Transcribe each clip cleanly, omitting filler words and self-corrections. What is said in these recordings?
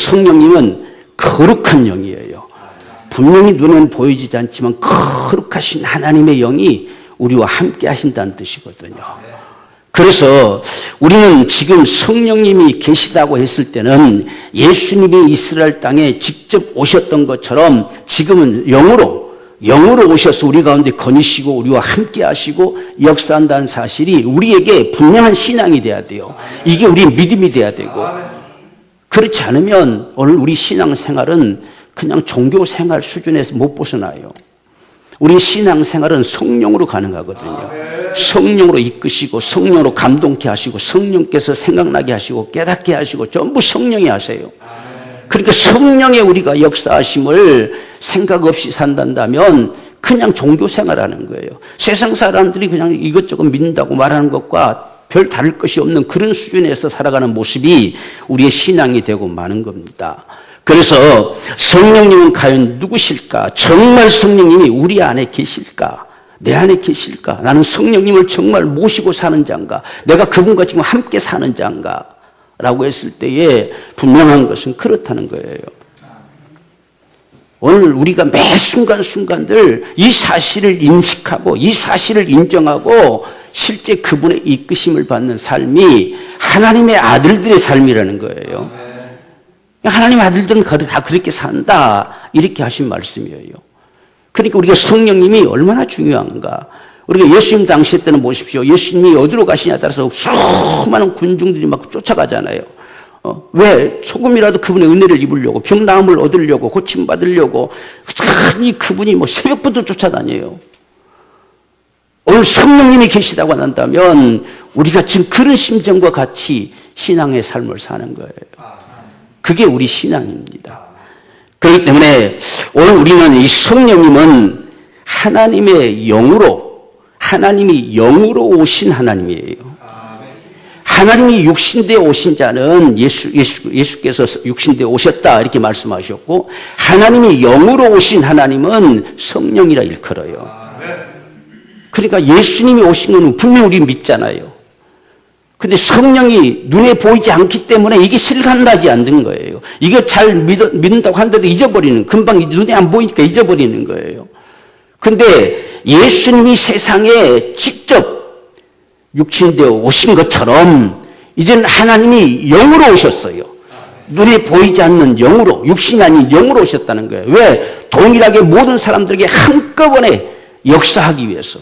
성령님은 거룩한 영이에요. 분명히 눈에는 보이지 않지만 거룩하신 하나님의 영이 우리와 함께 하신다는 뜻이거든요. 그래서 우리는 지금 성령님이 계시다고 했을 때는 예수님이 이스라엘 땅에 직접 오셨던 것처럼 지금은 영으로 오셔서 우리 가운데 거니시고 우리와 함께 하시고 역사한다는 사실이 우리에게 분명한 신앙이 돼야 돼요. 이게 우리의 믿음이 돼야 되고, 그렇지 않으면 오늘 우리 신앙생활은 그냥 종교생활 수준에서 못 벗어나요. 우리 신앙생활은 성령으로 가능하거든요. 성령으로 이끄시고 성령으로 감동케 하시고 성령께서 생각나게 하시고 깨닫게 하시고 전부 성령이 하세요. 그러니까 성령의 우리가 역사하심을 생각 없이 산다면 그냥 종교생활하는 거예요. 세상 사람들이 그냥 이것저것 믿는다고 말하는 것과 별 다를 것이 없는 그런 수준에서 살아가는 모습이 우리의 신앙이 되고 마는 겁니다. 그래서 성령님은 과연 누구실까? 정말 성령님이 우리 안에 계실까? 내 안에 계실까? 나는 성령님을 정말 모시고 사는 자인가? 내가 그분과 지금 함께 사는 자인가? 라고 했을 때에 분명한 것은 그렇다는 거예요. 오늘 우리가 매 순간순간들 이 사실을 인식하고 이 사실을 인정하고 실제 그분의 이끄심을 받는 삶이 하나님의 아들들의 삶이라는 거예요. 하나님 아들들은 다 그렇게 산다, 이렇게 하신 말씀이에요. 그러니까 우리가 성령님이 얼마나 중요한가. 우리가 예수님 당시 때는 보십시오. 예수님이 어디로 가시냐에 따라서 수많은 군중들이 막 쫓아가잖아요. 왜? 조금이라도 그분의 은혜를 입으려고, 병 나음을 얻으려고, 고침받으려고 그분이 뭐 새벽부터 쫓아다녀요. 오늘 성령님이 계시다고 한다면 우리가 지금 그런 심정과 같이 신앙의 삶을 사는 거예요. 그게 우리 신앙입니다. 그렇기 때문에 오늘 우리는 이 성령님은 하나님의 하나님이 영으로 오신 하나님이에요. 하나님이 육신대에 오신 자는 예수께서 육신대에 오셨다, 이렇게 말씀하셨고, 하나님이 영으로 오신 하나님은 성령이라 일컬어요. 그러니까 예수님이 오신 건 분명히 우리 믿잖아요. 근데 성령이 눈에 보이지 않기 때문에 이게 실감나지 않는 거예요. 이거 잘 믿는다고 하는데도 잊어버리는, 금방 눈에 안 보이니까 잊어버리는 거예요. 근데 예수님이 세상에 직접 육신되어 오신 것처럼 이제는 하나님이 영으로 오셨어요. 눈에 보이지 않는 영으로, 육신이 아닌 영으로 오셨다는 거예요. 왜? 동일하게 모든 사람들에게 한꺼번에 역사하기 위해서.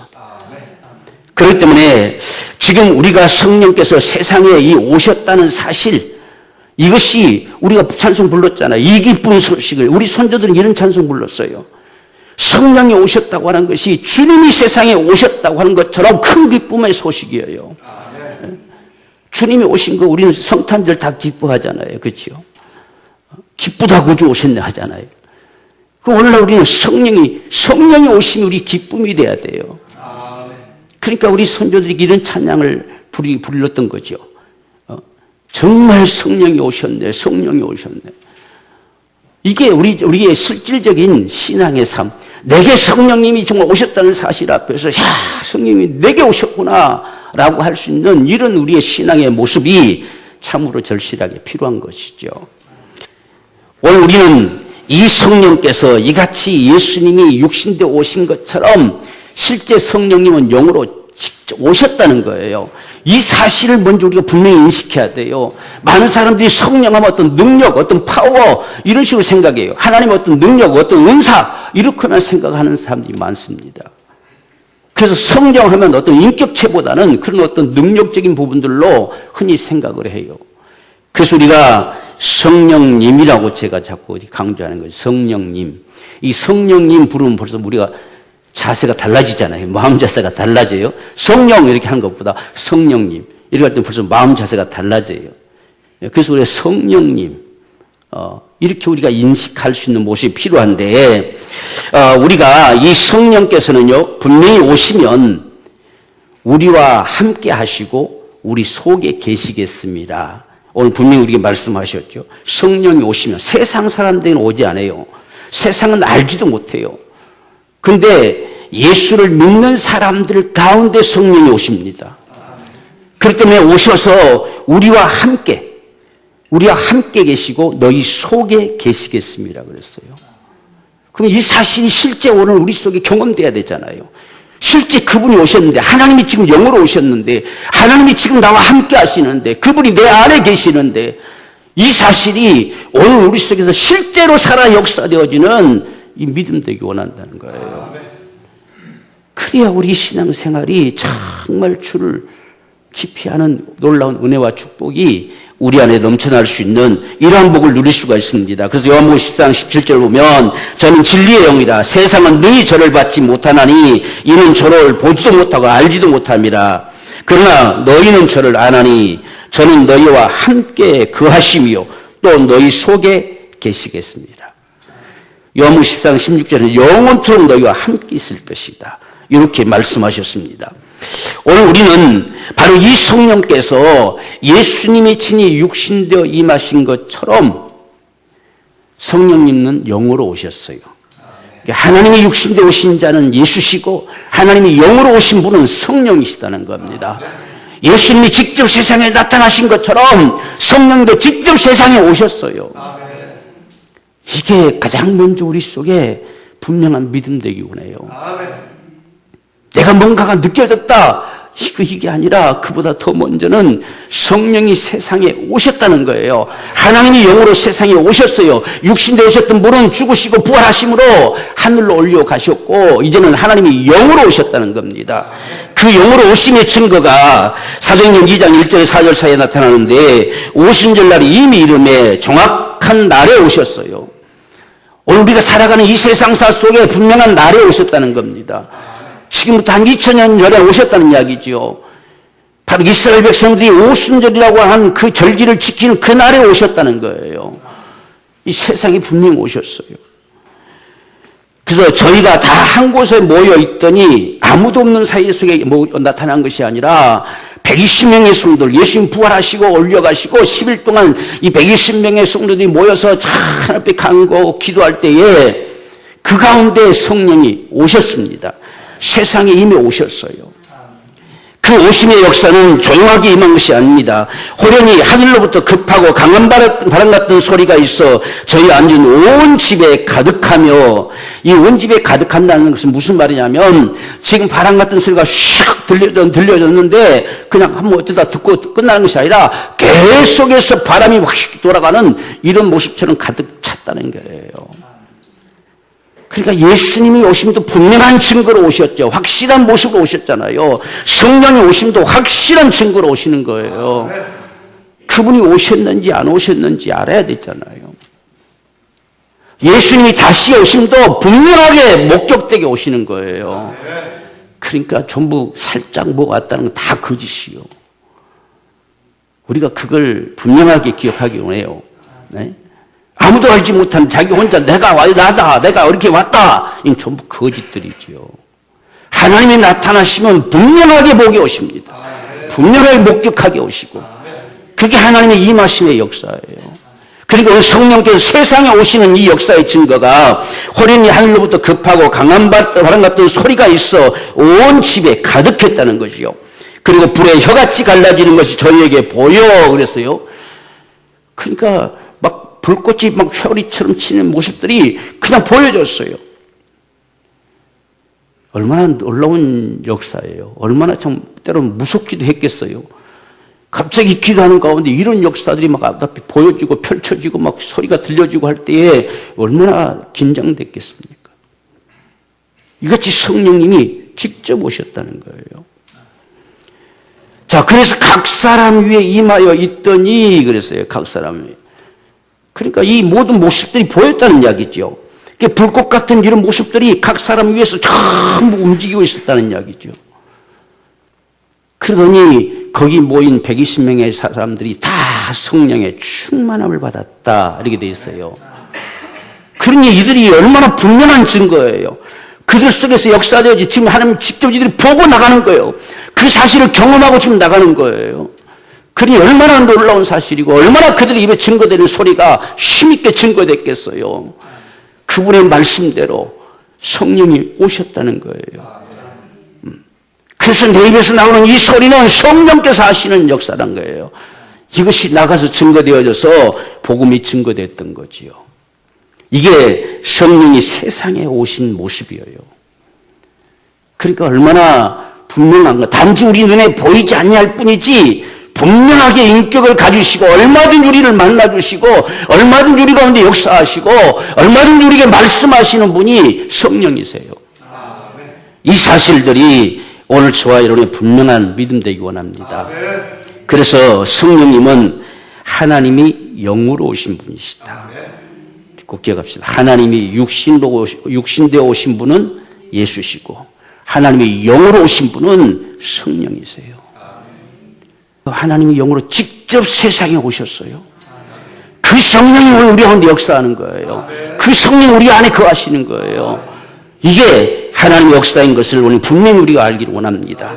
그렇기 때문에 지금 우리가 성령께서 세상에 오셨다는 사실, 이것이 우리가 찬송 불렀잖아요. 이 기쁜 소식을, 우리 선조들은 이런 찬송 불렀어요. 성령이 오셨다고 하는 것이 주님이 세상에 오셨다고 하는 것처럼 큰 기쁨의 소식이에요. 주님이 오신 거 우리는 성탄절 다 기뻐하잖아요. 그렇죠? 기쁘다 구주 오셨네 하잖아요. 오늘날 우리는 성령이 오시면 우리 기쁨이 돼야 돼요. 그러니까 우리 선조들이 이런 찬양을 불렀던 거죠. 정말 성령이 오셨네, 성령이 오셨네. 이게 우리의 실질적인 신앙의 삶. 내게 성령님이 정말 오셨다는 사실 앞에서, 성령님이 내게 오셨구나 라고 할 수 있는 이런 우리의 신앙의 모습이 참으로 절실하게 필요한 것이죠. 오늘 우리는 이 성령께서 이같이 예수님이 육신되어 오신 것처럼 실제 성령님은 영으로 직접 오셨다는 거예요. 이 사실을 먼저 우리가 분명히 인식해야 돼요. 많은 사람들이 성령하면 어떤 능력, 어떤 파워, 이런 식으로 생각해요. 하나님의 어떤 능력, 어떤 은사, 이렇게만 생각하는 사람들이 많습니다. 그래서 성령하면 어떤 인격체보다는 그런 어떤 능력적인 부분들로 흔히 생각을 해요. 그래서 우리가 성령님이라고 제가 자꾸 강조하는 거죠. 성령님. 이 성령님 부르면 벌써 우리가 자세가 달라지잖아요. 마음 자세가 달라져요. 성령 이렇게 한 것보다 성령님 이렇게 할 때 벌써 마음 자세가 달라져요. 그래서 우리가 성령님 이렇게 우리가 인식할 수 있는 모습이 필요한데, 우리가 이 성령께서는요 분명히 오시면 우리와 함께 하시고 우리 속에 계시겠습니다. 오늘 분명히 우리에게 말씀하셨죠. 성령이 오시면 세상 사람들은 오지 않아요. 세상은 알지도 못해요. 근데 예수를 믿는 사람들 가운데 성령이 오십니다. 그렇기 때문에 오셔서 우리와 함께 우리와 함께 계시고 너희 속에 계시겠습니다 그랬어요. 그럼 이 사실이 실제 오늘 우리 속에 경험돼야 되잖아요. 실제 그분이 오셨는데, 하나님이 지금 영으로 오셨는데, 하나님이 지금 나와 함께 하시는데, 그분이 내 안에 계시는데, 이 사실이 오늘 우리 속에서 실제로 살아 역사되어지는 이 믿음 되기 원한다는 거예요. 그래야 우리 신앙생활이 정말 주를 깊이 아는 놀라운 은혜와 축복이 우리 안에 넘쳐날 수 있는 이러한 복을 누릴 수가 있습니다. 그래서 요한복음 10장 17절 보면 저는 진리의 영이다. 세상은 능히 저를 받지 못하나니 이는 저를 보지도 못하고 알지도 못함이라. 그러나 너희는 저를 아나니 저는 너희와 함께 거하심이요 또 너희 속에 계시겠습니다. 요한복음 10장 16절은 영원토록 너희와 함께 있을 것이다. 이렇게 말씀하셨습니다. 오늘 우리는 바로 이 성령께서 예수님이 친히 육신되어 임하신 것처럼 성령님은 영으로 오셨어요. 하나님이 육신되어 오신 자는 예수시고 하나님이 영으로 오신 분은 성령이시다는 겁니다. 예수님이 직접 세상에 나타나신 것처럼 성령도 직접 세상에 오셨어요. 이게 가장 먼저 우리 속에 분명한 믿음 되기 원해요. 내가 뭔가가 느껴졌다. 이게 아니라 그보다 더 먼저는 성령이 세상에 오셨다는 거예요. 하나님이 영으로 세상에 오셨어요. 육신되어 오셨던 분은 죽으시고 부활하심으로 하늘로 올려가셨고 이제는 하나님이 영으로 오셨다는 겁니다. 그 영으로 오심의 증거가 사도행전 2장 1절 4절 사이에 나타나는데 오순절날이 이미 이름에 정확한 날에 오셨어요. 오늘 우리가 살아가는 이 세상사 속에 분명한 날에 오셨다는 겁니다. 지금부터 한 2000년 전에 오셨다는 이야기죠. 바로 이스라엘 백성들이 오순절이라고 한 그 절기를 지키는 그 날에 오셨다는 거예요. 이 세상에 분명히 오셨어요. 그래서 저희가 다 한 곳에 모여 있더니 아무도 없는 사이 속에 나타난 것이 아니라 120명의 성도들, 예수님 부활하시고 올려가시고 10일 동안 이 120명의 성도들이 모여서 하나님 앞에 간구하고 기도할 때에 그 가운데 성령이 오셨습니다. 세상에 이미 오셨어요. 그 오심의 역사는 조용하게 임한 것이 아닙니다. 호련히 하늘로부터 급하고 강한 바람 같은 소리가 있어 저희 앉은 온 집에 가득하며, 이 온 집에 가득한다는 것은 무슨 말이냐면 지금 바람 같은 소리가 슉 들려졌는데 그냥 한번 어쩌다 듣고 끝나는 것이 아니라 계속해서 바람이 확 돌아가는 이런 모습처럼 가득 찼다는 거예요. 그러니까 예수님이 오심도 분명한 증거로 오셨죠. 확실한 모습으로 오셨잖아요. 성령이 오심도 확실한 증거로 오시는 거예요. 그분이 오셨는지 안 오셨는지 알아야 되잖아요. 예수님이 다시 오심도 분명하게 목격되게 오시는 거예요. 그러니까 전부 살짝 뭐가 왔다는 건 다 거짓이요. 우리가 그걸 분명하게 기억하기 원해요. 네? 아무도 알지 못한 자기 혼자 내가 나다, 내가 이렇게 왔다. 이건 전부 거짓들이지요. 하나님이 나타나시면 분명하게 보게 오십니다. 분명하게 목격하게 오시고. 그게 하나님의 임하심의 역사예요. 그리고 성령께서 세상에 오시는 이 역사의 증거가 호련히 하늘로부터 급하고 강한 바람 같은 소리가 있어 온 집에 가득했다는 것이요. 그리고 불에 혀같이 갈라지는 것이 저희에게 보여 그랬어요. 그러니까 막 불꽃이 막 혈이처럼 치는 모습들이 그냥 보여졌어요. 얼마나 놀라운 역사예요. 얼마나 참 때로는 무섭기도 했겠어요. 갑자기 기도하는 가운데 이런 역사들이 막 앞에 보여지고 펼쳐지고 막 소리가 들려지고 할 때에 얼마나 긴장됐겠습니까? 이같이 성령님이 직접 오셨다는 거예요. 자, 그래서 각 사람 위에 임하여 있더니 그랬어요. 각 사람 위에. 그러니까 이 모든 모습들이 보였다는 이야기죠. 불꽃 같은 이런 모습들이 각 사람 위에서 전부 움직이고 있었다는 이야기죠. 그러더니 거기 모인 120명의 사람들이 다 성령의 충만함을 받았다 이렇게 돼 있어요. 그러니 이들이 얼마나 분명한 증거예요. 그들 속에서 역사되어지 지금 하나님 직접 이들이 보고 나가는 거예요. 그 사실을 경험하고 지금 나가는 거예요. 그러니 얼마나 놀라운 사실이고 얼마나 그들의 입에 증거되는 소리가 힘있게 증거됐겠어요. 그분의 말씀대로 성령이 오셨다는 거예요. 그래서 내 입에서 나오는 이 소리는 성령께서 하시는 역사란 거예요. 이것이 나가서 증거되어져서 복음이 증거됐던 거지요. 이게 성령이 세상에 오신 모습이에요. 그러니까 얼마나 분명한가. 단지 우리 눈에 보이지 아니할 뿐이지 분명하게 인격을 가지시고 얼마든지 우리를 만나주시고 얼마든지 우리 가운데 역사하시고 얼마든지 우리에게 말씀하시는 분이 성령이세요. 이 사실들이 오늘 저와 여러분의 분명한 믿음 되기 원합니다. 그래서 성령님은 하나님이 영으로 오신 분이시다. 꼭 기억합시다. 하나님이 육신되어 오신 분은 예수시고 하나님이 영으로 오신 분은 성령이세요. 하나님이 영으로 직접 세상에 오셨어요. 그 성령이 오늘 우리 가운데 역사하는 거예요. 그 성령 우리 안에 거하시는 거예요. 이게 하나님의 역사인 것을 오늘 분명히 우리가 알기를 원합니다.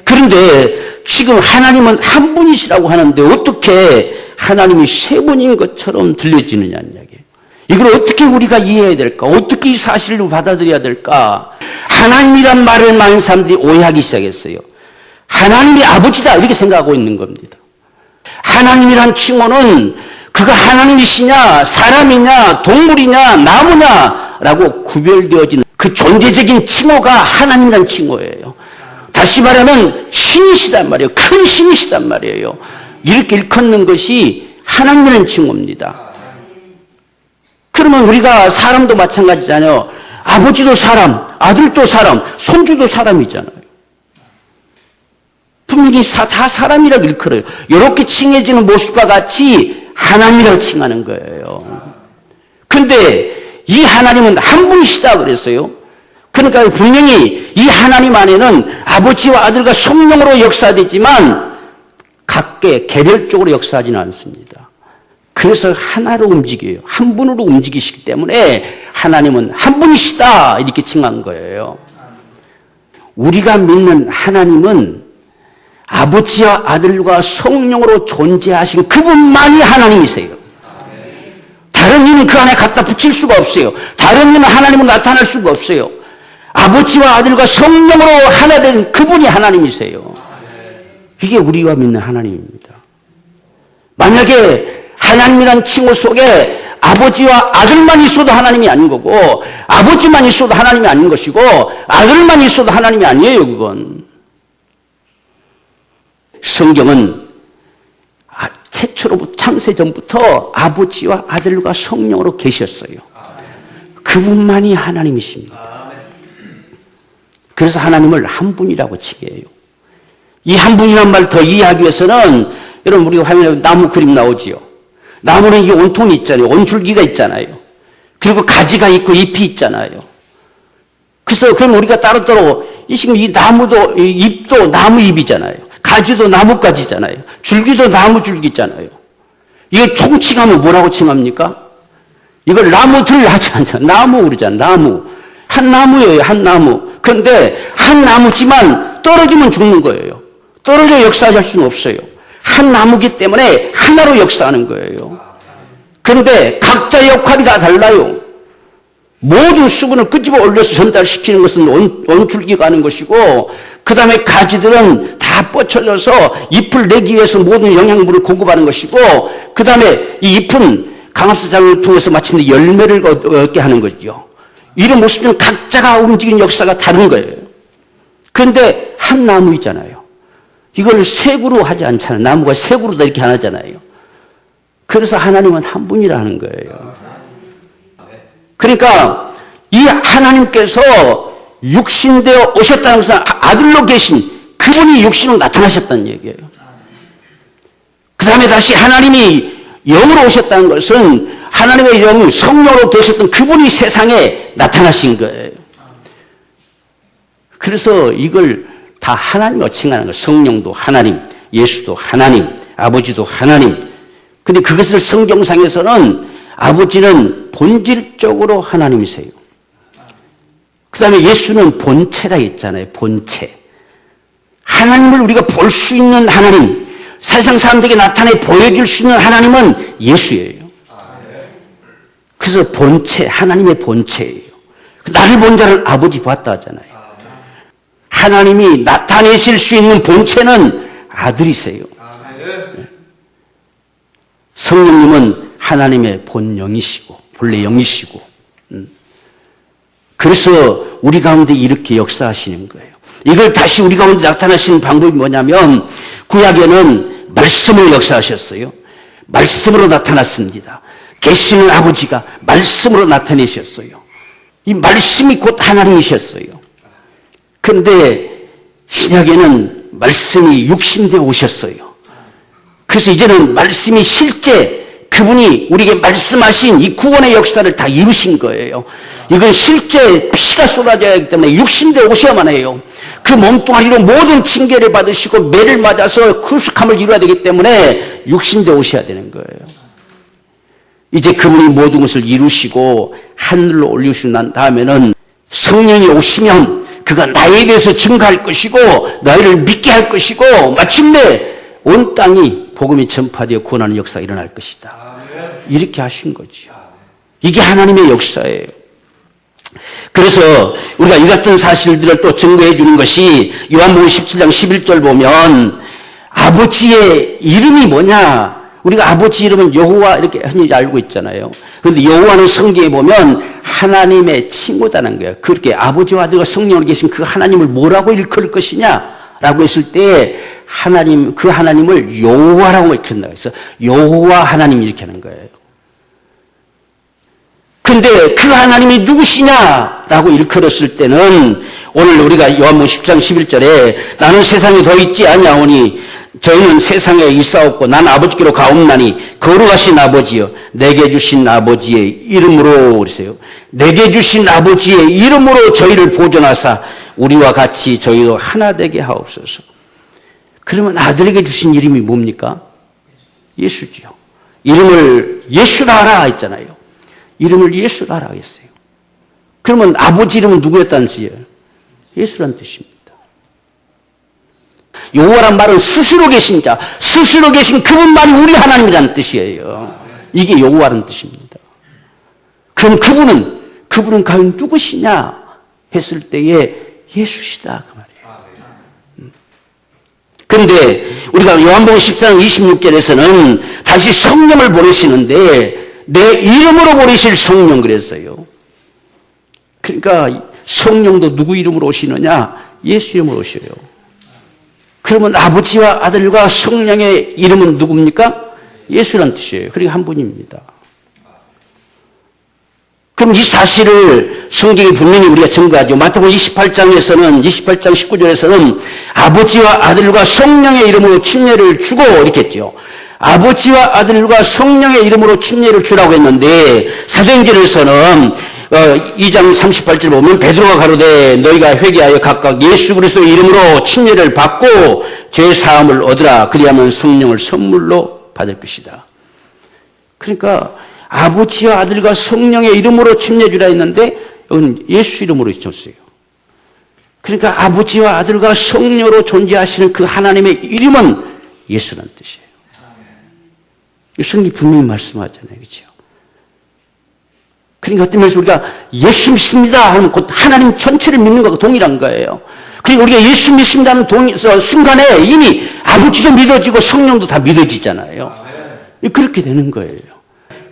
그런데 지금 하나님은 한 분이시라고 하는데 어떻게 하나님이 세 분인 것처럼 들려지느냐는 이야기예요. 이걸 어떻게 우리가 이해해야 될까? 어떻게 이 사실을 받아들여야 될까? 하나님이란 말을 많은 사람들이 오해하기 시작했어요. 하나님이 아버지다 이렇게 생각하고 있는 겁니다. 하나님이란 칭호는 그가 하나님이시냐 사람이냐 동물이냐 나무냐라고 구별되어진 그 존재적인 칭호가 하나님이란 칭호예요. 다시 말하면 신이시단 말이에요. 큰 신이시단 말이에요. 이렇게 일컫는 것이 하나님이라는 칭호입니다. 그러면 우리가 사람도 마찬가지잖아요. 아버지도 사람, 아들도 사람, 손주도 사람이잖아요. 분명히 다 사람이라고 일컬어요. 이렇게 칭해지는 모습과 같이 하나님이라고 칭하는 거예요. 그런데 이 하나님은 한 분이시다 그랬어요. 그러니까 분명히 이 하나님 안에는 아버지와 아들과 성령으로 역사되지만 각계 개별적으로 역사하지는 않습니다. 그래서 하나로 움직여요. 한 분으로 움직이시기 때문에 하나님은 한 분이시다 이렇게 칭한 거예요. 우리가 믿는 하나님은 아버지와 아들과 성령으로 존재하신 그분만이 하나님이세요. 다른 이는 그 안에 갖다 붙일 수가 없어요. 다른 이는 하나님은 나타날 수가 없어요. 아버지와 아들과 성령으로 하나 된 그분이 하나님이세요. 이게 우리가 믿는 하나님입니다. 만약에 하나님이란 칭호 속에 아버지와 아들만 있어도 하나님이 아닌 거고 아버지만 있어도 하나님이 아닌 것이고 아들만 있어도 하나님이 아니에요. 그건 성경은 태초로부터 창세전부터 아버지와 아들과 성령으로 계셨어요. 그분만이 하나님이십니다. 그래서 하나님을 한 분이라고 칭해요. 이 한 분이란 말 더 이해하기 위해서는 여러분 우리가 화면에 나무 그림 나오지요. 나무는 이 온통이 있잖아요. 온줄기가 있잖아요. 그리고 가지가 있고 잎이 있잖아요. 그래서 그럼 우리가 따로따로 지금 이 나무도 잎도 나무 잎이잖아요. 가지도 나무 가지잖아요. 줄기도 나무 줄기잖아요. 이걸 통칭하면 뭐라고 칭합니까? 이걸 나무들 하지 않잖아요. 나무 그러잖아요. 나무. 한 나무예요. 한 나무. 그런데 한 나무지만 떨어지면 죽는 거예요. 떨어져 역사할 수는 없어요. 한 나무기 때문에 하나로 역사하는 거예요. 그런데 각자의 역할이 다 달라요. 모든 수분을 끄집어 올려서 전달시키는 것은 온줄기가 하는 것이고 그 다음에 가지들은 다 뻗쳐져서 잎을 내기 위해서 모든 영양분을 공급하는 것이고 그 다음에 이 잎은 강합수 작용을 통해서 마침내 열매를 얻게 하는 거죠. 이런 모습은 각자가 움직이는 역사가 다른 거예요. 그런데 한 나무이잖아요. 이걸 색으로 하지 않잖아요. 나무가 색으로 이렇게 안 하잖아요. 그래서 하나님은 한 분이라는 거예요. 그러니까 이 하나님께서 육신되어 오셨다는 것은 아들로 계신 그분이 육신으로 나타나셨다는 얘기예요. 그 다음에 다시 하나님이 영으로 오셨다는 것은 하나님의 영이 성령으로 계셨던 그분이 세상에 나타나신 거예요. 그래서 이걸 다 하나님으로 칭하는 거예요. 성령도 하나님, 예수도 하나님, 아버지도 하나님. 근데 그것을 성경상에서는 아버지는 본질적으로 하나님이세요. 그 다음에 예수는 본체라 했잖아요. 본체. 하나님을 우리가 볼 수 있는 하나님, 세상 사람들에게 나타내 보여줄 수 있는 하나님은 예수예요. 그래서 본체, 하나님의 본체예요. 나를 본 자를 아버지 봤다 하잖아요. 하나님이 나타내실 수 있는 본체는 아들이세요. 성령님은 하나님의 본영이시고 본래 영이시고 그래서 우리 가운데 이렇게 역사하시는 거예요. 이걸 다시 우리 가운데 나타나시는 방법이 뭐냐면 구약에는 말씀으로 역사하셨어요. 말씀으로 나타났습니다. 계시는 아버지가 말씀으로 나타내셨어요. 이 말씀이 곧 하나님이셨어요. 그런데 신약에는 말씀이 육신되어 오셨어요. 그래서 이제는 말씀이 실제 그분이 우리에게 말씀하신 이 구원의 역사를 다 이루신 거예요. 이건 실제 피가 쏟아져야 하기 때문에 육신되어 오셔야만 해요. 그 몸뚱아리로 모든 징계를 받으시고 매를 맞아서 구속함을 이루어야 되기 때문에 육신되어 오셔야 되는 거예요. 이제 그분이 모든 것을 이루시고 하늘로 올리시고 난 다음에는 성령이 오시면 그가 나에 대해서 증거할 것이고 너희를 믿게 할 것이고 마침내 온 땅이 복음이 전파되어 구원하는 역사가 일어날 것이다. 이렇게 하신 거죠. 이게 하나님의 역사예요. 그래서 우리가 이 같은 사실들을 또 증거해 주는 것이 요한복음 17장 11절 보면 아버지의 이름이 뭐냐? 우리가 아버지 이름은 여호와 이렇게 흔히 알고 있잖아요. 그런데 여호와는 성경에 보면 하나님의 친구다는 거예요. 그렇게 아버지와 아들과 성령으로 계신 그 하나님을 뭐라고 일컬을 것이냐라고 했을 때 하나님, 그 하나님을 여호와라고 일컬는다고 해서 여호와 하나님 이렇게 하는 거예요. 근데 그 하나님이 누구시냐라고 일컬었을 때는 오늘 우리가 요한복음 10장 11절에 나는 세상에 더 있지 아니하오니 저희는 세상에 있사옵고 난 아버지께로 가옵나니 거룩하신 아버지여 내게 주신 아버지의 이름으로 그러세요. 내게 주신 아버지의 이름으로 저희를 보존하사 우리와 같이 저희도 하나 되게 하옵소서. 그러면 아들에게 주신 이름이 뭡니까? 예수지요. 이름을 예수라 하라 했잖아요. 이름을 예수라 하라 했어요. 그러면 아버지 이름은 누구였다는 뜻이에요? 예수라는 뜻입니다. 여호와란 말은 스스로 계신 자, 스스로 계신 그분만이 우리 하나님이라는 뜻이에요. 이게 여호와라는 뜻입니다. 그럼 그분은 과연 누구시냐 했을 때에 예수시다 그 말이에요. 그런데 우리가 요한복음 14장 26절에서는 다시 성령을 보내시는데 내 이름으로 보내실 성령 그랬어요. 그러니까 성령도 누구 이름으로 오시느냐? 예수 이름으로 오셔요. 그러면 아버지와 아들과 성령의 이름은 누굽니까? 예수란 뜻이에요. 그러니까 한 분입니다. 그럼 이 사실을 성경이 분명히 우리가 증거하죠. 마태복음 28장 19절에서는 아버지와 아들과 성령의 이름으로 침례를 주고 이렇게 했죠. 아버지와 아들과 성령의 이름으로 침례를 주라고 했는데 사도행전에서는 2장 38절 보면 베드로가 가로되 너희가 회개하여 각각 예수 그리스도의 이름으로 침례를 받고 죄 사함을 얻으라. 그리하면 성령을 선물로 받을 것이다. 그러니까 아버지와 아들과 성령의 이름으로 침례 주라 했는데 여기는 예수 이름으로 줬어요. 그러니까 아버지와 아들과 성령으로 존재하시는 그 하나님의 이름은 예수라는 뜻이에요. 성경이 분명히 말씀하잖아요. 그렇죠? 그러니까 어떤 면에서 우리가 예수 믿습니다 하면 곧 하나님 전체를 믿는 것과 동일한 거예요. 그러니까 우리가 예수 믿습니다 하는 순간에 이미 아버지도 믿어지고 성령도 다 믿어지잖아요. 그렇게 되는 거예요.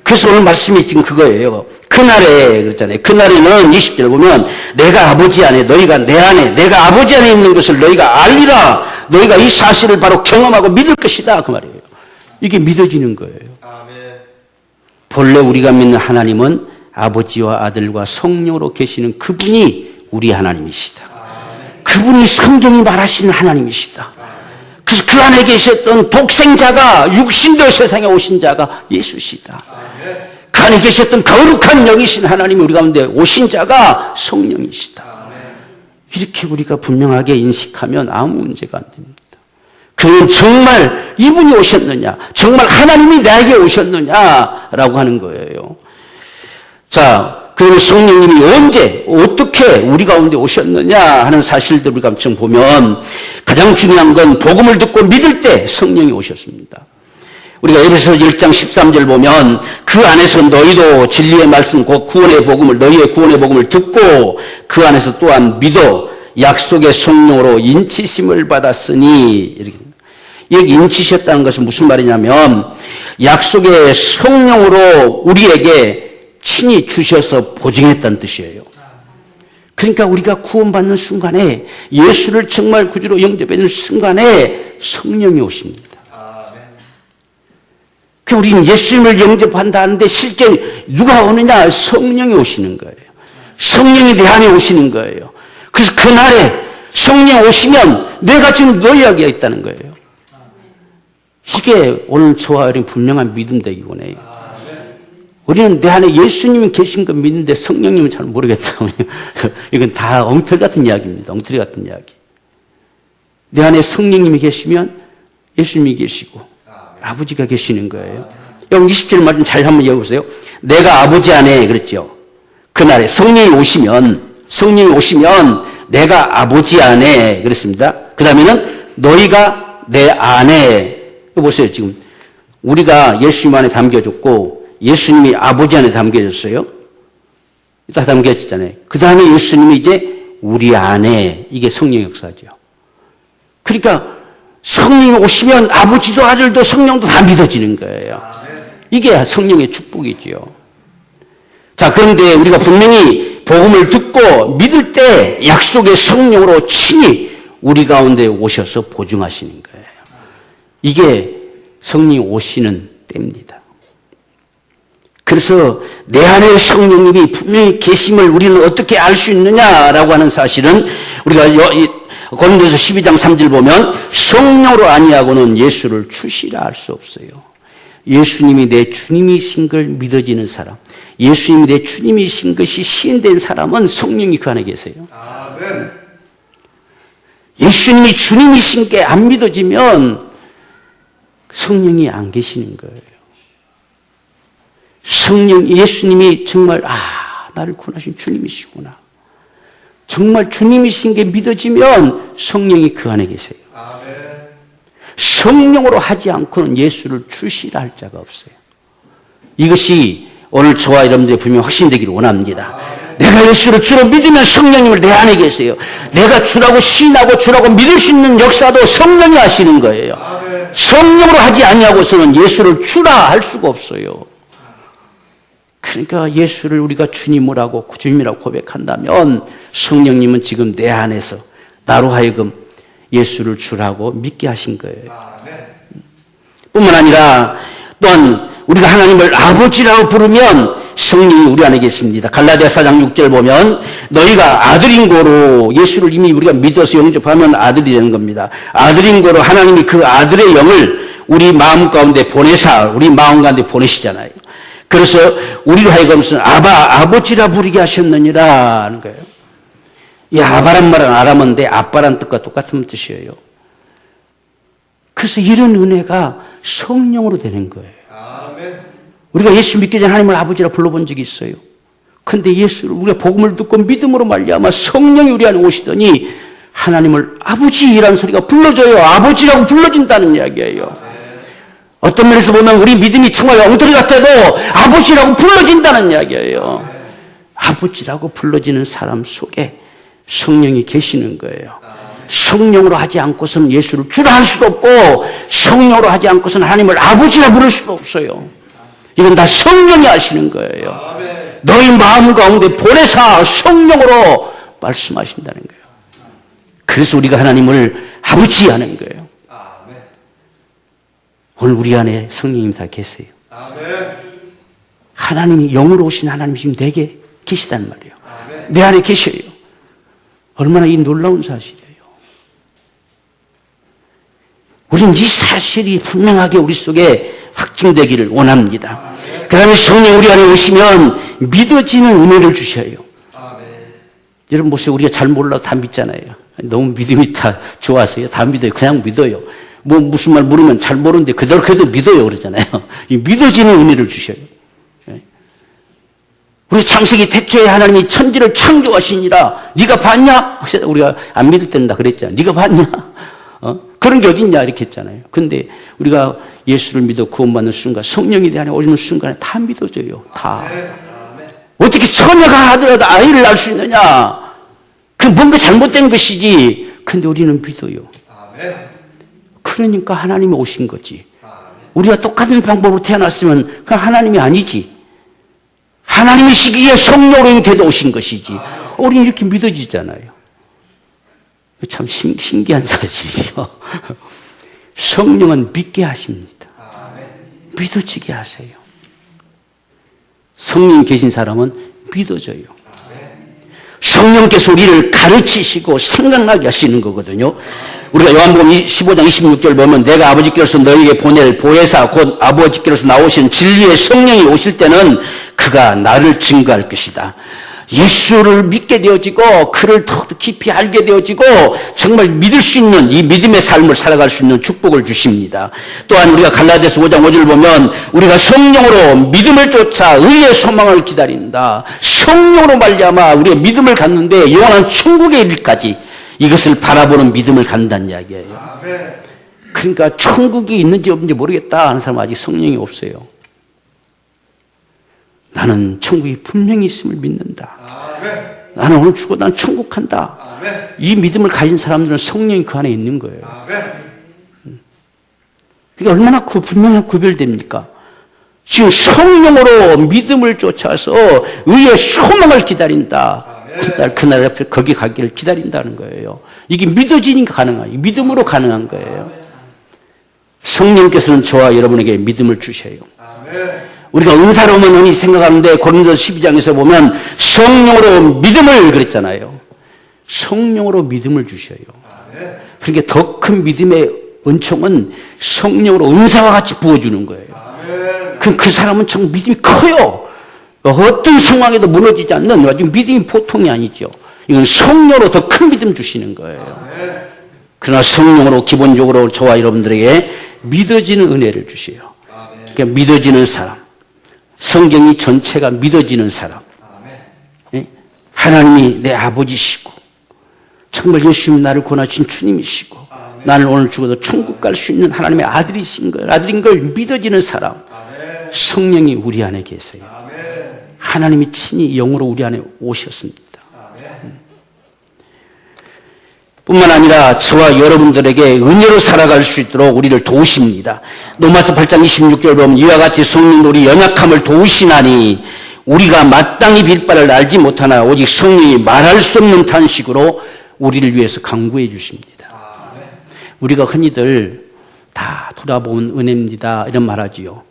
그래서 오늘 말씀이 지금 그거예요. 그날에 그랬잖아요. 그날에는 20절 보면 내가 아버지 안에 너희가 내 안에 내가 아버지 안에 있는 것을 너희가 알리라. 너희가 이 사실을 바로 경험하고 믿을 것이다 그 말이에요. 이게 믿어지는 거예요. 본래 우리가 믿는 하나님은 아버지와 아들과 성령으로 계시는 그분이 우리 하나님이시다. 그분이 성경이 말하시는 하나님이시다. 그래서 그 안에 계셨던 독생자가 육신되어 세상에 오신 자가 예수시다. 그 안에 계셨던 거룩한 영이신 하나님이 우리 가운데 오신 자가 성령이시다. 이렇게 우리가 분명하게 인식하면 아무 문제가 안 됩니다. 그는 정말 이분이 오셨느냐, 정말 하나님이 나에게 오셨느냐라고 하는 거예요. 자, 그러면 성령님이 언제, 어떻게 우리 가운데 오셨느냐 하는 사실들을 우리가 좀 보면 가장 중요한 건 복음을 듣고 믿을 때 성령이 오셨습니다. 우리가 에베소서 1장 13절 보면 그 안에서 너희도 진리의 말씀, 곧 구원의 복음을, 너희의 구원의 복음을 듣고 그 안에서 또한 믿어 약속의 성령으로 인치심을 받았으니 이렇게. 여기 인치셨다는 것은 무슨 말이냐면 약속의 성령으로 우리에게 친히 주셔서 보증했다는 뜻이에요. 그러니까 우리가 구원받는 순간에 예수를 정말 구주로 영접하는 순간에 성령이 오십니다. 그 우리는 예수님을 영접한다는데 실제 누가 오느냐? 성령이 오시는 거예요. 성령이 내 안에 오시는 거예요. 그래서 그날에 성령 오시면 내가 지금 너희에게 있다는 거예요. 이게 오늘 저와 여러분 분명한 믿음 되기곤 해요. 우리는 내 안에 예수님이 계신 거 믿는데 성령님은 잘 모르겠다. 이건 다 엉터리 같은 이야기입니다. 엉터리 같은 이야기. 내 안에 성령님이 계시면 예수님이 계시고 아버지가 계시는 거예요. 여러분 20절 말씀 잘 한번 읽어보세요. 내가 아버지 안에 그랬죠. 그날에 성령이 오시면 내가 아버지 안에 그랬습니다. 그 다음에는 너희가 내 안에. 이거 보세요. 지금 우리가 예수님 안에 담겨졌고 예수님이 아버지 안에 담겨졌어요. 다 담겨졌잖아요. 그 다음에 예수님이 이제 우리 안에, 이게 성령 역사죠. 그러니까 성령이 오시면 아버지도 아들도 성령도 다 믿어지는 거예요. 이게 성령의 축복이지요. 자, 그런데 우리가 분명히 복음을 듣고 믿을 때 약속의 성령으로 친히 우리 가운데 오셔서 보증하시는 거예요. 이게 성령이 오시는 때입니다. 그래서 내 안에 성령님이 분명히 계심을 우리는 어떻게 알 수 있느냐라고 하는 사실은 우리가 고린도서 12장 3절 보면 성령으로 아니하고는 예수를 출시라 할 수 없어요. 예수님이 내 주님이신 걸 믿어지는 사람, 예수님이 내 주님이신 것이 시인된 사람은 성령이 그 안에 계세요. 아멘. 예수님이 주님이신 게 안 믿어지면 성령이 안 계시는 거예요. 예수님이 정말 나를 구원하신 주님이시구나. 정말 주님이신 게 믿어지면 성령이 그 안에 계세요. 아멘. 성령으로 하지 않고는 예수를 출시라 할 자가 없어요. 이것이 오늘 저와 여러분들의 분명 확신되기를 원합니다. 내가 예수를 주로 믿으면 성령님을 내 안에 계세요. 내가 주라고 시인하고 주라고 믿을 수 있는 역사도 성령이 하시는 거예요. 성령으로 하지 아니하고서는 예수를 주라 할 수가 없어요. 그러니까 예수를 우리가 주님을 하고 주님이라고 고백한다면 성령님은 지금 내 안에서 나로 하여금 예수를 주라고 믿게 하신 거예요. 뿐만 아니라 또한 우리가 하나님을 아버지라고 부르면 성령이 우리 안에 계십니다. 갈라디아 4장 6절 보면 너희가 아들인 거로 예수를 이미 우리가 믿어서 영접하면 아들이 되는 겁니다. 아들인 거로 하나님이 그 아들의 영을 우리 마음 가운데 보내사 우리 마음 가운데 보내시잖아요. 그래서 우리로 하여금 아버지라 부르게 하셨느니라 하는 거예요. 이 아바란 말은 아람어인데 아빠란 뜻과 똑같은 뜻이에요. 그래서 이런 은혜가 성령으로 되는 거예요. 아멘. 우리가 예수 믿기 전에 하나님을 아버지라 불러본 적이 있어요. 근데 예수를 우리가 복음을 듣고 믿음으로 말미암아 성령이 우리 안에 오시더니 하나님을 아버지라는 소리가 불러져요. 아버지라고 불러진다는 이야기예요. 어떤 면에서 보면 우리 믿음이 정말 엉터리 같아도 아버지라고 불러진다는 이야기예요. 아버지라고 불러지는 사람 속에 성령이 계시는 거예요. 성령으로 하지 않고서는 예수를 주라 할 수도 없고 성령으로 하지 않고서는 하나님을 아버지라 부를 수도 없어요. 이건 다 성령이 하시는 거예요. 너희 마음 가운데 보내사 성령으로 말씀하신다는 거예요. 그래서 우리가 하나님을 아버지 하는 거예요. 오늘 우리 안에 성령님이 다 계세요. 하나님이 영으로 오신 하나님이 지금 내게 계시단 말이에요. 내 안에 계셔요. 얼마나 이 놀라운 사실이에요. 우리는 이 사실이 분명하게 우리 속에 확증되기를 원합니다. 그 다음에 성령 우리 안에 오시면 믿어지는 은혜를 주셔요. 여러분 보세요. 우리가 잘 몰라도 다 믿잖아요. 너무 믿음이 다 좋아서요. 다 믿어요. 그냥 믿어요. 뭐 무슨 말 물으면 잘 모르는데 그대로 믿어요 그러잖아요. 이 믿어지는 은혜를 주셔요. 우리 창세기 태초에 하나님이 천지를 창조하시니라 네가 봤냐? 우리가 안 믿을 때는 다 그랬잖아요. 네가 봤냐? 그런 게 어딨냐 이렇게 했잖아요. 근데 우리가 예수를 믿어 구원받는 순간 성령이 내 안에 오시는 순간에 다 믿어져요. 다. 어떻게 처녀가 하더라도 아이를 낳을 수 있느냐? 그 뭔가 잘못된 것이지. 근데 우리는 믿어요. 그러니까 하나님이 오신 거지. 우리가 똑같은 방법으로 태어났으면 그건 하나님이 아니지. 하나님이시기에 성령으로 잉태되어 것이지. 우리는 이렇게 믿어지잖아요. 참 신기한 사실이죠. 성령은 믿게 하십니다. 믿어지게 하세요. 성령 계신 사람은 믿어져요. 성령께서 우리를 가르치시고 생각나게 하시는 거거든요. 우리가 요한복음 15장 26절 보면 내가 아버지께로서 너희에게 보낼 보혜사 곧 아버지께로서 나오신 진리의 성령이 오실 때는 그가 나를 증거할 것이다. 예수를 믿게 되어지고 그를 더 깊이 알게 되어지고 정말 믿을 수 있는 이 믿음의 삶을 살아갈 수 있는 축복을 주십니다. 또한 우리가 갈라디아서 5장 5절을 보면 우리가 성령으로 믿음을 쫓아 의의 소망을 기다린다. 성령으로 말미암아 우리의 믿음을 갖는데 영원한 천국의 일까지 이것을 바라보는 믿음을 갖는다는 이야기예요. 그러니까 천국이 있는지 없는지 모르겠다 하는 사람은 아직 성령이 없어요. 나는 천국이 분명히 있음을 믿는다. 나는 오늘 죽고 난 천국 간다. 이 믿음을 가진 사람들은 성령이 그 안에 있는 거예요. 그러니까 얼마나 분명히 구별됩니까? 지금 성령으로 믿음을 쫓아서 의의 소망을 기다린다. 그날 앞에 거기 가기를 기다린다는 거예요. 이게 믿어지니까 가능한, 믿음으로 가능한 거예요. 성령께서는 저와 여러분에게 믿음을 주셔요. 우리가 은사로만 흔히 생각하는데 고린도서 12장에서 보면 성령으로 믿음을 그랬잖아요. 성령으로 믿음을 주셔요. 그러니까 더 큰 믿음의 은총은 성령으로 은사와 같이 부어주는 거예요. 그럼 그 사람은 참 믿음이 커요. 어떤 상황에도 무너지지 않는 아주 믿음이 보통이 아니죠. 이건 성령으로 더 큰 믿음 주시는 거예요. 그러나 성령으로 기본적으로 저와 여러분들에게 믿어지는 은혜를 주셔요. 그러니까 믿어지는 사람. 성경이 전체가 믿어지는 사람. 하나님이 내 아버지시고 정말 예수님이 나를 구원하신 주님이시고 나는 오늘 죽어도 천국 갈 수 있는 하나님의 아들이신 걸, 아들인 걸 믿어지는 사람. 성령이 우리 안에 계세요. 하나님이 친히 영으로 우리 안에 오셨습니다. 뿐만 아니라 저와 여러분들에게 은혜로 살아갈 수 있도록 우리를 도우십니다. 로마서 8장 26절 보면 이와 같이 성령도 우리 연약함을 도우시나니 우리가 마땅히 빌 바를 알지 못하나 오직 성령이 말할 수 없는 탄식으로 우리를 위해서 강구해 주십니다. 우리가 흔히들 다 돌아보면 은혜입니다 이런 말하지요.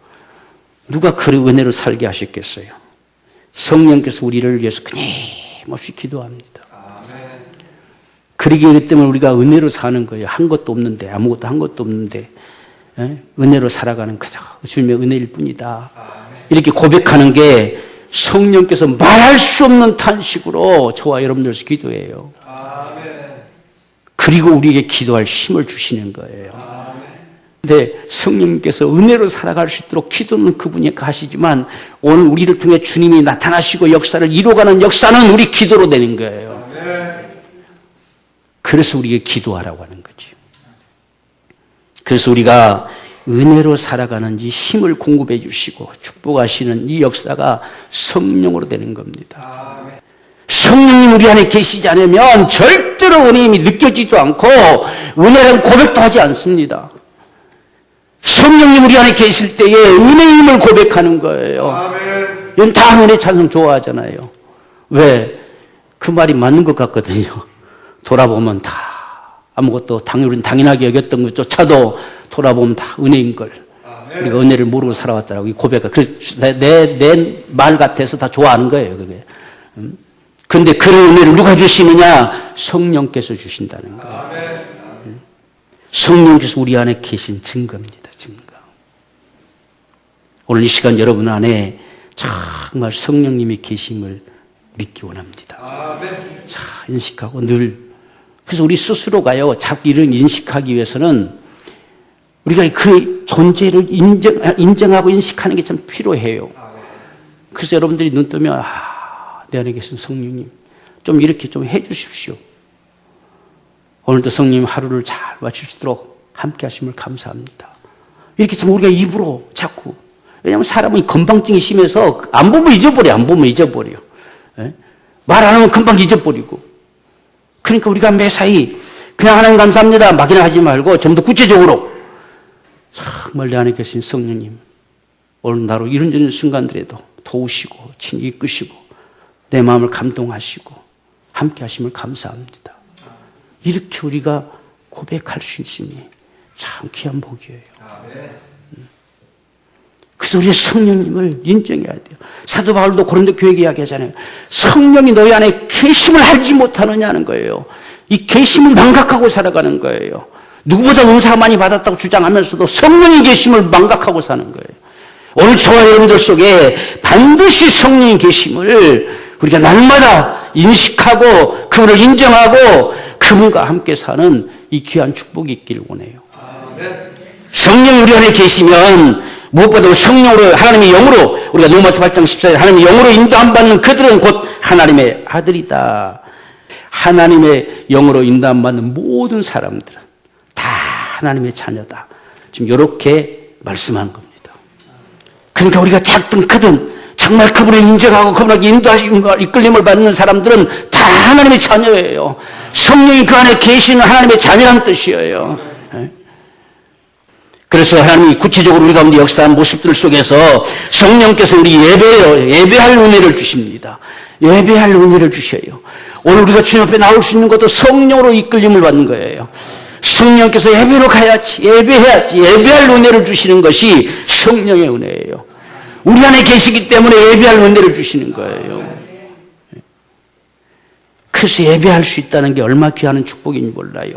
누가 그 은혜로 살게 하셨겠어요? 성령께서 우리를 위해서 끊임없이 기도합니다. 그러기 때문에 우리가 은혜로 사는 거예요. 한 것도 없는데, 아무것도 한 것도 없는데 은혜로 살아가는 그저 주님의 은혜일 뿐이다. 이렇게 고백하는 게 성령께서 말할 수 없는 탄식으로 저와 여러분들에서 기도해요. 그리고 우리에게 기도할 힘을 주시는 거예요. 근데 성령님께서 은혜로 살아갈 수 있도록 기도는 그분이 하시지만 오늘 우리를 통해 주님이 나타나시고 역사를 이루어가는 역사는 우리 기도로 되는 거예요. 그래서 우리에게 기도하라고 하는 거죠. 그래서 우리가 은혜로 살아가는지 힘을 공급해 주시고 축복하시는 이 역사가 성령으로 되는 겁니다. 성령님 우리 안에 계시지 않으면 절대로 은혜임이 느껴지지도 않고 은혜라는 고백도 하지 않습니다. 성령님 우리 안에 계실 때에 은혜임을 고백하는 거예요. 이건 다 은혜 찬송 좋아하잖아요. 왜? 그 말이 맞는 것 같거든요. 돌아보면 다 아무것도 우리는 당연하게 여겼던 것조차도 돌아보면 다 은혜인 걸. 우리가 은혜를 모르고 살아왔다라고 이 고백을. 내 말 같아서 다 좋아하는 거예요, 그게. 그런데 그런 은혜를 누가 주시느냐? 성령께서 주신다는 거예요. 성령께서 우리 안에 계신 증거입니다, 증거. 오늘 이 시간 여러분 안에 정말 성령님이 계심을 믿기 원합니다. 자, 인식하고 늘. 그래서 우리 스스로가요, 자꾸 이런 인식하기 위해서는 우리가 그 존재를 인정하고 인식하는 게 참 필요해요. 그래서 여러분들이 눈 뜨면, 내 안에 계신 성령님, 좀 이렇게 좀 해 주십시오. 오늘도 성령님 하루를 잘 마치시도록 함께 하심을 감사합니다. 이렇게 참 우리가 입으로 자꾸, 왜냐하면 사람은 건방증이 심해서 안 보면 잊어버려. 말 안 하면 금방 잊어버리고. 그러니까 우리가 매사에 그냥 하나님 감사합니다 막이나 하지 말고 좀 더 구체적으로 정말 내 안에 계신 성령님, 오늘 나로 이런저런 순간들에도 도우시고 친히 이끄시고 내 마음을 감동하시고 함께 하심을 감사합니다. 이렇게 우리가 고백할 수 있으니 참 귀한 복이에요. 그래서 우리 성령님을 인정해야 돼요. 사도 바울도 고린도 교회에 이야기하잖아요. 성령이 너희 안에 계심을 알지 못하느냐는 거예요. 이 계심을 망각하고 살아가는 거예요. 누구보다 은사 많이 받았다고 주장하면서도 성령의 계심을 망각하고 사는 거예요. 오늘 저와 여러분들 속에 반드시 성령의 계심을 우리가 날마다 인식하고 그분을 인정하고 그분과 함께 사는 이 귀한 축복이 있기를 원해요. 성령이 우리 안에 계시면 무엇보다 성령으로 하나님의 영으로 우리가 로마서 8장 14절 하나님의 영으로 인도함 받는 그들은 곧 하나님의 아들이다. 하나님의 영으로 인도함 받는 모든 사람들은 다 하나님의 자녀다. 지금 이렇게 말씀한 겁니다. 그러니까 우리가 작든 크든 정말 그분을 인정하고 그분에게 인도하심과 이끌림을 받는 사람들은 다 하나님의 자녀예요. 성령이 그 안에 계시는 하나님의 자녀란 뜻이에요. 그래서 하나님이 구체적으로 우리 가운데 역사한 모습들 속에서 성령께서 우리 예배할 은혜를 주십니다. 예배할 은혜를 주셔요. 오늘 우리가 주님 앞에 나올 수 있는 것도 성령으로 이끌림을 받는 거예요. 성령께서 예배로 가야지, 예배해야지, 예배할 은혜를 주시는 것이 성령의 은혜예요. 우리 안에 계시기 때문에 예배할 은혜를 주시는 거예요. 그래서 예배할 수 있다는 게 얼마나 귀한 축복인지 몰라요.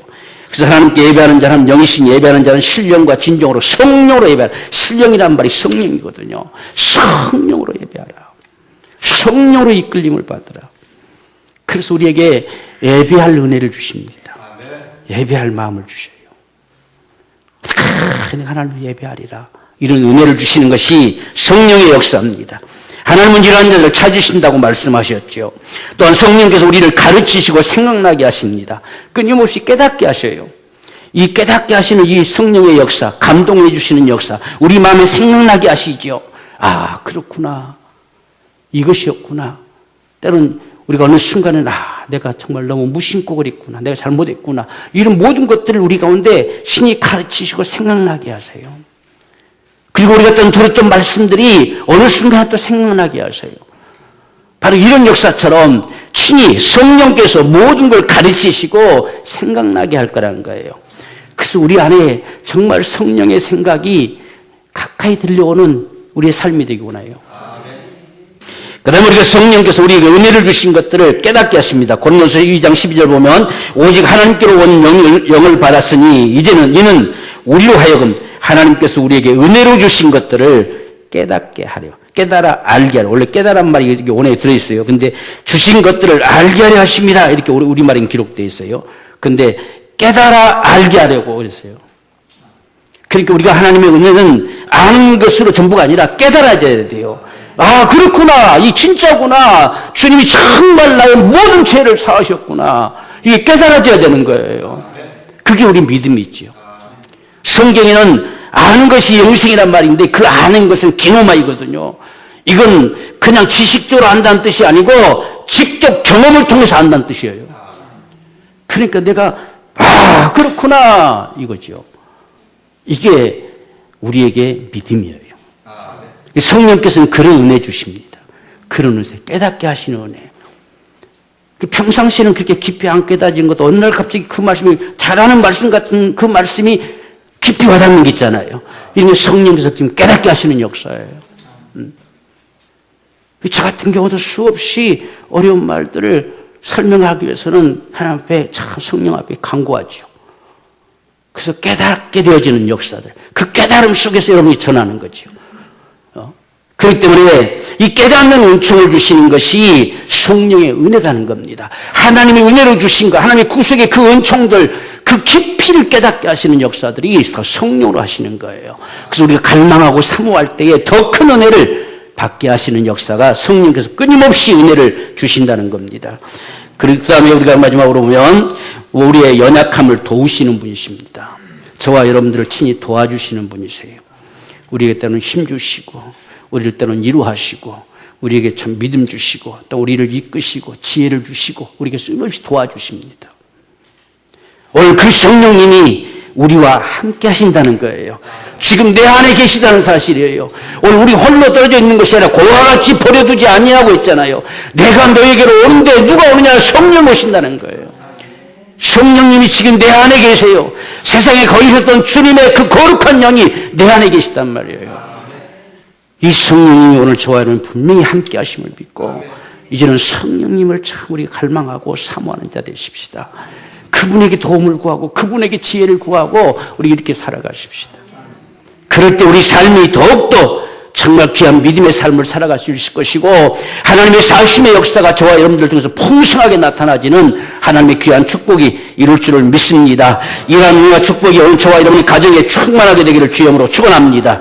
그래서 하나님께 예배하는 자는 영이신 예배하는 자는 신령과 진정으로 성령으로 예배하라. 신령이란 말이 성령이거든요. 성령으로 예배하라. 성령으로 이끌림을 받으라. 그래서 우리에게 예배할 은혜를 주십니다. 예배할 마음을 주셔요. 하나님을 예배하리라. 이런 은혜를 주시는 것이 성령의 역사입니다. 하나님은 이러한 자들을 찾으신다고 말씀하셨죠. 또한 성령께서 우리를 가르치시고 생각나게 하십니다. 끊임없이 깨닫게 하셔요. 이 깨닫게 하시는 이 성령의 역사, 감동해 주시는 역사, 우리 마음에 생각나게 하시죠. 아, 그렇구나. 이것이었구나. 때로는 우리가 어느 순간에 내가 정말 너무 무심코 그랬구나. 내가 잘못했구나. 이런 모든 것들을 우리 가운데 신이 가르치시고 생각나게 하세요. 그리고 우리가 들었던 말씀들이 어느 순간 또 생각나게 하세요. 바로 이런 역사처럼 친히 성령께서 모든 걸 가르치시고 생각나게 할 거라는 거예요. 그래서 우리 안에 정말 성령의 생각이 가까이 들려오는 우리의 삶이 되기 원해요. 그 다음에 우리가 성령께서 우리에게 은혜를 주신 것들을 깨닫게 하십니다. 고린도서 2장 12절 보면 오직 하나님께로 온 영을 받았으니 이제는 이는 우리로 하여금 하나님께서 우리에게 은혜로 주신 것들을 깨닫게 하려. 깨달아 알게 하려. 원래 깨달은 말이 여기 원에 들어있어요. 근데 주신 것들을 알게 하려 하십니다. 이렇게 우리말엔 기록되어 있어요. 근데 깨달아 알게 하려고 그랬어요. 그러니까 우리가 하나님의 은혜는 아는 것으로 전부가 아니라 깨달아져야 돼요. 아, 그렇구나. 이 진짜구나. 주님이 정말 나의 모든 죄를 사하셨구나. 이게 깨달아져야 되는 거예요. 그게 우리 믿음이지요. 성경에는 아는 것이 영생이란 말인데 그 아는 것은 게노마이거든요. 이건 그냥 지식적으로 안다는 뜻이 아니고 직접 경험을 통해서 안다는 뜻이에요. 그러니까 내가 그렇구나 이거죠. 이게 우리에게 믿음이에요. 성령께서는 그런 은혜 주십니다. 그런 은혜, 깨닫게 하시는 은혜. 평상시에는 그렇게 깊이 안 깨닫은 것도 어느 날 갑자기 그 말씀이 잘하는 말씀 같은 그 말씀이 깊이 와닿는 게 있잖아요. 이런 성령께서 지금 깨닫게 하시는 역사예요. 저 같은 경우도 수없이 어려운 말들을 설명하기 위해서는 하나님 앞에 참 성령 앞에 간구하죠. 그래서 깨닫게 되어지는 역사들. 그 깨달음 속에서 여러분이 전하는 거죠. 그렇기 때문에 이 깨닫는 은총을 주시는 것이 성령의 은혜라는 겁니다. 하나님의 은혜로 주신 것, 하나님의 구속의 그 은총들, 그 깊이를 깨닫게 하시는 역사들이 성령으로 하시는 거예요. 그래서 우리가 갈망하고 사모할 때에 더 큰 은혜를 받게 하시는 역사가 성령께서 끊임없이 은혜를 주신다는 겁니다. 그 다음에 우리가 마지막으로 보면 우리의 연약함을 도우시는 분이십니다. 저와 여러분들을 친히 도와주시는 분이세요. 우리에게 때로는 힘 주시고 우리를 때로는 위로하시고 우리에게 참 믿음 주시고 또 우리를 이끄시고 지혜를 주시고 우리에게 쓸모없이 도와주십니다. 오늘 그 성령님이 우리와 함께 하신다는 거예요. 지금 내 안에 계시다는 사실이에요. 오늘 우리 홀로 떨어져 있는 것이 아니라 고와 같이 버려두지 아니하고 있잖아요. 내가 너에게로 오는데 누가 오느냐? 성령 오신다는 거예요. 성령님이 지금 내 안에 계세요. 세상에 거리셨던 주님의 그 거룩한 영이 내 안에 계시단 말이에요. 이 성령님이 오늘 저와 여러분 분명히 함께 하심을 믿고 이제는 성령님을 참 우리가 갈망하고 사모하는 자 되십시다. 그분에게 도움을 구하고 그분에게 지혜를 구하고 우리 이렇게 살아가십시다. 그럴 때 우리 삶이 더욱더 정말 귀한 믿음의 삶을 살아갈 수 있을 것이고 하나님의 사심의 역사가 저와 여러분들 통해서 풍성하게 나타나지는 하나님의 귀한 축복이 이룰 줄을 믿습니다. 이러한 축복이 오늘 저와 여러분의 가정에 충만하게 되기를 주의 이름으로 축원합니다.